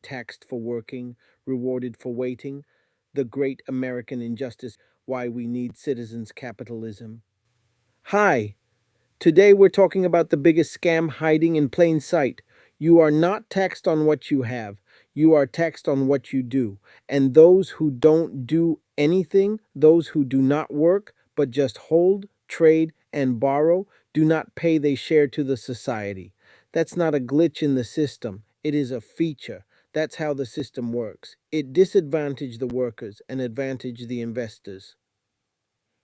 taxed for working, rewarded for waiting. The great American injustice, why we need citizens' capitalism. Hi, today we're talking about the biggest scam hiding in plain sight. You are not taxed on what you have, you are taxed on what you do. And those who don't do anything, those who do not work, but just hold, trade, and borrow, do not pay their share to the society. That's not a glitch in the system, it is a feature. That's how the system works. It disadvantages the workers and advantage the investors.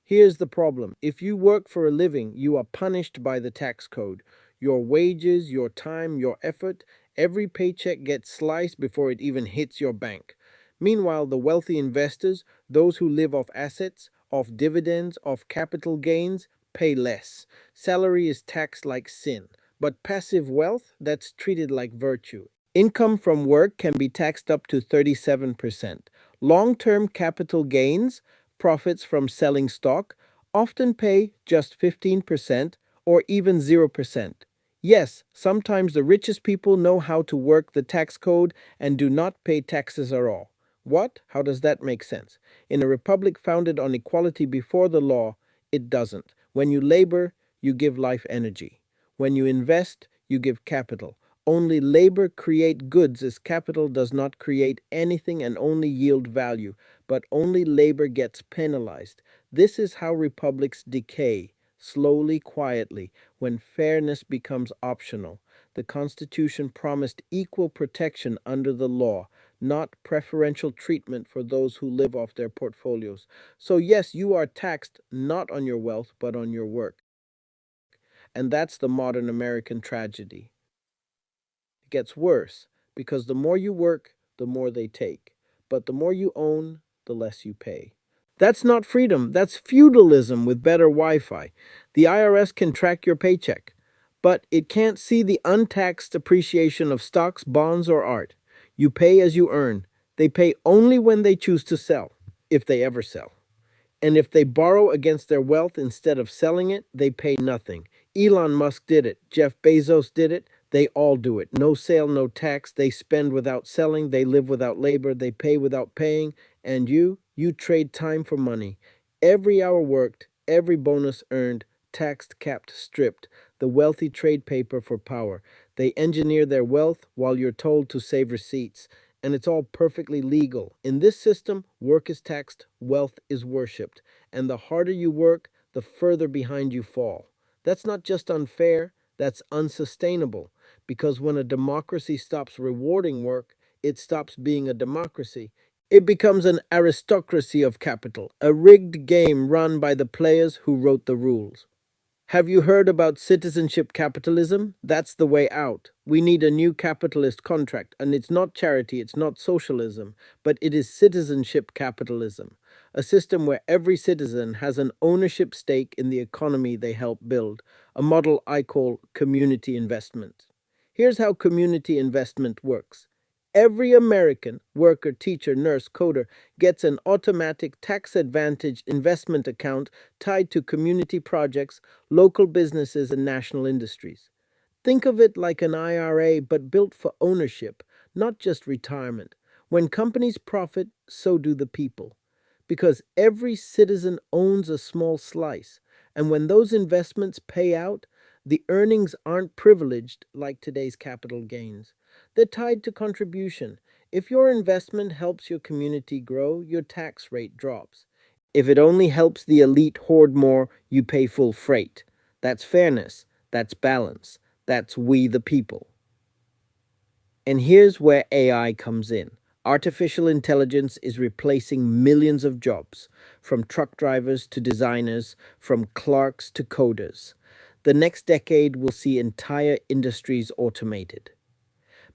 Here's the problem. If you work for a living, you are punished by the tax code. Your wages, your time, your effort, every paycheck gets sliced before it even hits your bank. Meanwhile, the wealthy investors, those who live off assets, off dividends, off capital gains, pay less. Salary is taxed like sin, but passive wealth, that's treated like virtue. Income from work can be taxed up to 37%. Long-term capital gains, profits from selling stock, often pay just 15% or even 0%. Yes, sometimes the richest people know how to work the tax code and do not pay taxes at all. What? How does that make sense? In a republic founded on equality before the law, it doesn't. When you labor, you give life energy. When you invest, you give capital. Only labor create goods as capital does not create anything and only yield value, but only labor gets penalized. This is how republics decay, slowly, quietly, when fairness becomes optional. The Constitution promised equal protection under the law, not preferential treatment for those who live off their portfolios. So, yes, you are taxed not on your wealth, but on your work. And that's the modern American tragedy. It gets worse because the more you work, the more they take. But the more you own, the less you pay. That's not freedom, that's feudalism with better Wi Fi. The IRS can track your paycheck, but it can't see the untaxed appreciation of stocks, bonds, or art. You pay as you earn. They pay only when they choose to sell, if they ever sell. And if they borrow against their wealth instead of selling it, they pay nothing. Elon Musk did it. Jeff Bezos did it. They all do it. No sale, no tax. They spend without selling. They live without labor. They pay without paying. And you trade time for money. Every hour worked, every bonus earned, taxed, capped, stripped. The wealthy trade paper for power. They engineer their wealth while you're told to save receipts, and it's all perfectly legal. In this system, work is taxed, wealth is worshipped, and the harder you work, the further behind you fall. That's not just unfair, that's unsustainable, because when a democracy stops rewarding work, it stops being a democracy. It becomes an aristocracy of capital, a rigged game run by the players who wrote the rules. Have you heard about citizenship capitalism? That's the way out. We need a new capitalist contract, and it's not charity, it's not socialism, but it is citizenship capitalism, a system where every citizen has an ownership stake in the economy they help build, a model I call community investment. Here's how community investment works. Every American worker, teacher, nurse, coder gets an automatic tax advantage investment account tied to community projects, local businesses, and national industries. Think of it like an IRA, but built for ownership, not just retirement. When companies profit, so do the people. Because every citizen owns a small slice. And when those investments pay out, the earnings aren't privileged like today's capital gains. They're tied to contribution. If your investment helps your community grow, your tax rate drops. If it only helps the elite hoard more, you pay full freight. That's fairness. That's balance. That's we the people. And here's where AI comes in. Artificial intelligence is replacing millions of jobs, from truck drivers to designers, from clerks to coders. The next decade will see entire industries automated.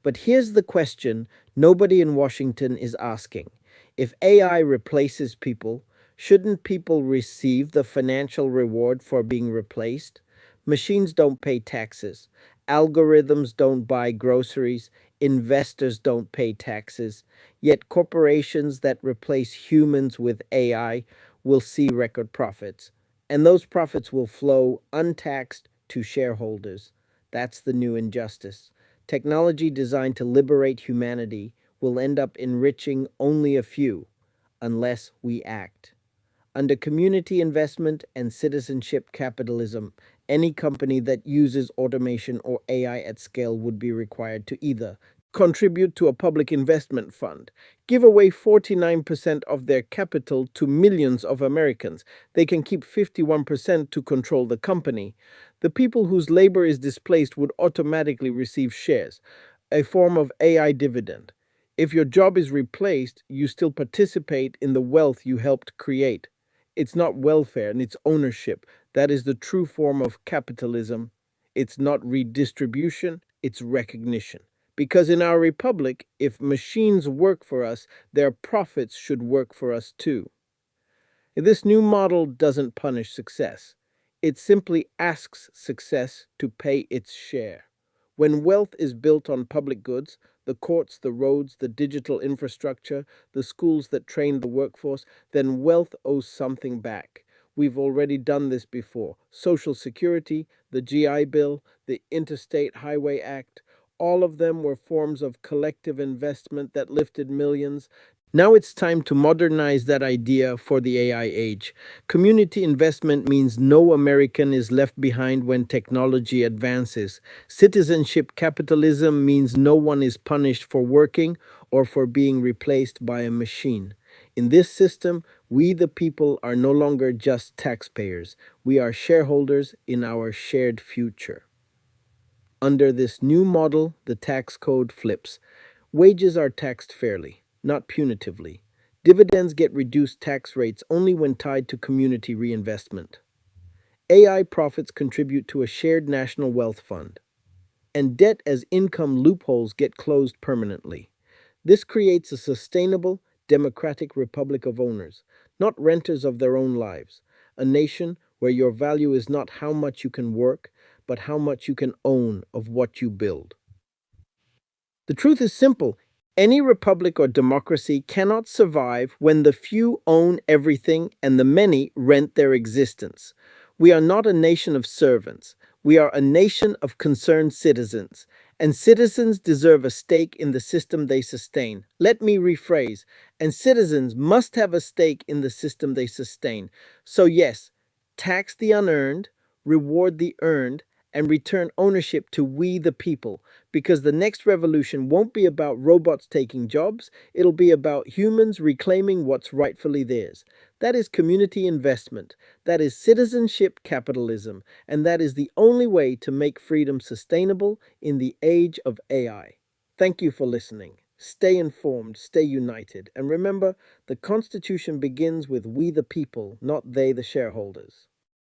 But here's the question nobody in Washington is asking. If AI replaces people, shouldn't people receive the financial reward for being replaced? Machines don't pay taxes. Algorithms don't buy groceries. Investors don't pay taxes. Yet corporations that replace humans with AI will see record profits. And those profits will flow untaxed to shareholders. That's the new injustice. Technology designed to liberate humanity will will end up enriching only a few unless we act. Under community investment and citizenship capitalism, any company that uses automation or AI at scale would be required to either contribute to a public investment fund, give away 49% of their capital to millions of Americans. They can keep 51% to control the company. The people whose labor is displaced would automatically receive shares, a form of AI dividend. If your job is replaced, you still participate in the wealth you helped create. It's not welfare and it's ownership. That is the true form of capitalism. It's not redistribution, it's recognition. Because in our republic, if machines work for us, their profits should work for us too. This new model doesn't punish success. It simply asks success to pay its share. When wealth is built on public goods, the courts, the roads, the digital infrastructure, the schools that train the workforce, then wealth owes something back. We've already done this before. Social Security, the GI Bill, the Interstate Highway Act, all of them were forms of collective investment that lifted millions. Now it's time to modernize that idea for the AI age. Community investment means no American is left behind when technology advances. Citizenship capitalism means no one is punished for working or for being replaced by a machine. In this system, we the people are no longer just taxpayers. We are shareholders in our shared future. Under this new model, the tax code flips. Wages are taxed fairly, not punitively. Dividends get reduced tax rates only when tied to community reinvestment. AI profits contribute to a shared national wealth fund. And debt as income loopholes get closed permanently. This creates a sustainable, democratic republic of owners, not renters of their own lives. A nation where your value is not how much you can work, but how much you can own of what you build. The truth is simple. Any republic or democracy cannot survive when the few own everything and the many rent their existence. We are not a nation of servants. We are a nation of concerned citizens, and citizens deserve a stake in the system they sustain. Let me rephrase, and citizens must have a stake in the system they sustain. So, yes, tax the unearned, reward the earned, and return ownership to we the people, because the next revolution won't be about robots taking jobs, it'll be about humans reclaiming what's rightfully theirs. That is community investment, that is citizenship capitalism, and that is the only way to make freedom sustainable in the age of AI. Thank you for listening. Stay informed, stay united, and remember, the Constitution begins with we the people, not they the shareholders.